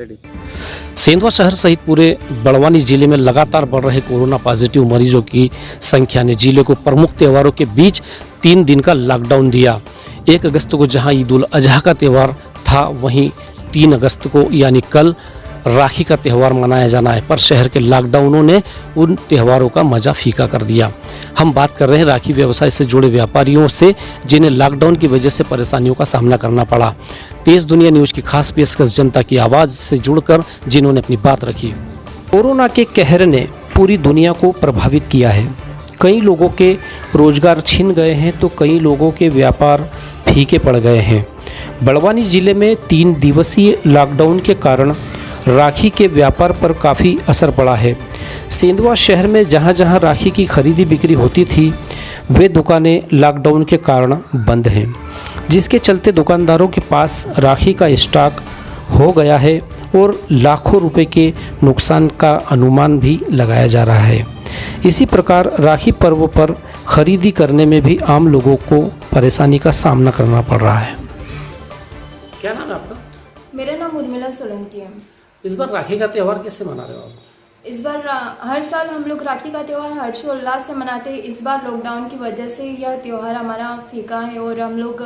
Ready. Sendhwa शहर सहित पूरे बड़वानी जिले में लगातार बढ़ रहे कोरोना पॉजिटिव मरीजों की संख्या ने जिले को प्रमुख त्योहारों के बीच 3 दिन का लॉकडाउन दिया। 1 अगस्त को जहां ईद उल अजहा का त्यौहार था, वहीं 3 अगस्त को यानी कल राखी का त्यौहार मनाया जाना है, पर शहर के लॉकडाउनों ने उन त्योहारों का मजा फीका कर दिया। हम बात कर रहे हैं राखी व्यवसाय से जुड़े व्यापारियों से, जिन्हें लॉकडाउन की वजह से परेशानियों का सामना करना पड़ा। तेज दुनिया न्यूज की खास पेशकश जनता की आवाज़ से जुड़कर जिन्होंने अपनी बात रखी। कोरोना के कहर ने पूरी दुनिया को प्रभावित किया है। कई लोगों के रोजगार छिन गए हैं तो कई लोगों के व्यापार फीके पड़ गए हैं। बड़वानी जिले में 3 दिवसीय लॉकडाउन के कारण राखी के व्यापार पर काफ़ी असर पड़ा है। सेंधवा शहर में जहां जहां राखी की खरीदी बिक्री होती थी, वे दुकानें लॉकडाउन के कारण बंद हैं, जिसके चलते दुकानदारों के पास राखी का स्टॉक हो गया है और लाखों रुपए के नुकसान का अनुमान भी लगाया जा रहा है। इसी प्रकार राखी पर्व पर खरीदी करने में भी आम लोगों को परेशानी का सामना करना पड़ रहा है। क्या नाम है आपका? मेरा नाम उर्मिला सोलंकी है। इस बार राखी का त्यौहार कैसे मना रहे हो आप? इस बार हर साल हम लोग राखी का त्यौहार हर्षोल्लास से मनाते हैं। इस बार लॉकडाउन की वजह से यह त्यौहार हमारा फीका है और हम लोग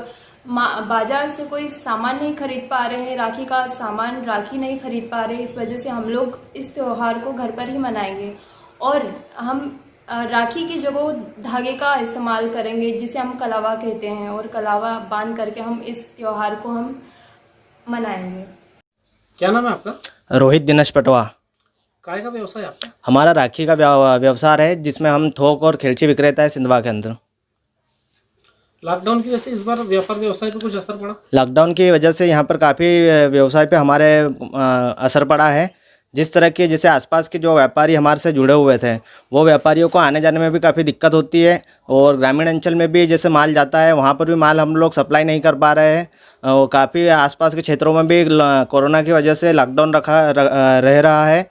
बाजार से कोई सामान नहीं खरीद पा रहे हैं, राखी का सामान राखी नहीं खरीद पा रहे। इस वजह से हम लोग इस त्यौहार को घर पर ही मनाएंगे और हम राखी की जगह धागे का इस्तेमाल करेंगे, जिसे हम कलावा कहते हैं, और कलावा बांध करके हम इस त्यौहार को हम मनाएंगे। क्या नाम है आपका? रोहित दिनेश पटवा। काय का व्यवसाय आपका? हमारा राखी का व्यवसाय है, जिसमें हम थोक और खिलची विक्रेता है सिंधवा के अंदर। लॉकडाउन की वजह से इस बार व्यापार व्यवसाय पे कुछ असर पड़ा? लॉकडाउन की वजह से यहाँ पर काफ़ी व्यवसाय पे हमारे असर पड़ा है। जिस तरह के जैसे आसपास के जो व्यापारी हमारे से जुड़े हुए थे, वो व्यापारियों को आने जाने में भी काफ़ी दिक्कत होती है और ग्रामीण अंचल में भी जैसे माल जाता है, वहाँ पर भी माल हम लोग सप्लाई नहीं कर पा रहे हैं। और काफ़ी आसपास के क्षेत्रों में भी कोरोना की वजह से लॉकडाउन रह रहा है,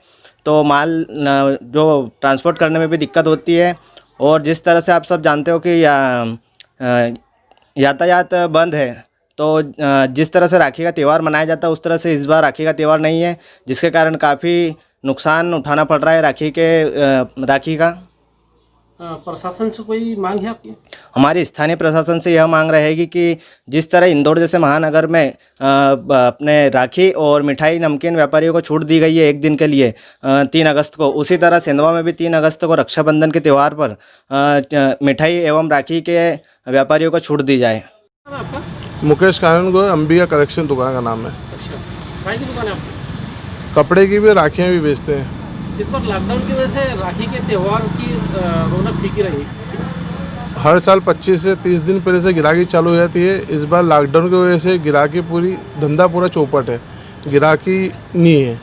तो माल जो ट्रांसपोर्ट करने में भी दिक्कत होती है। और जिस तरह से आप सब जानते हो कि यातायात बंद है, तो जिस तरह से राखी का त्यौहार मनाया जाता है उस तरह से इस बार राखी का त्यौहार नहीं है, जिसके कारण काफ़ी नुकसान उठाना पड़ रहा है राखी का। प्रशासन से कोई मांग है आपकी? हमारी स्थानीय प्रशासन से यह मांग रहेगी कि जिस तरह इंदौर जैसे महानगर में अपने राखी और मिठाई नमकीन व्यापारियों को छूट दी गई है 1 दिन के लिए 3 अगस्त को, उसी तरह सेंधवा में भी 3 अगस्त को रक्षाबंधन के त्यौहार पर मिठाई एवं राखी के व्यापारियों को छूट दी जाए। आपका? मुकेश कानन को अंबिका कलेक्शन दुकान का नाम है। अच्छा, काय की दुकान है आपकी? कपड़े की भी, राखियाँ भी बेचते हैं। इस बार लॉकडाउन की वजह से राखी के त्यौहार की रौनक फीकी रही। हर साल 25 से 30 दिन पहले से गिराकी चालू हो जाती है। इस बार लॉकडाउन की वजह से गिराकी धंधा पूरा चौपट है, गिराकी नहीं है।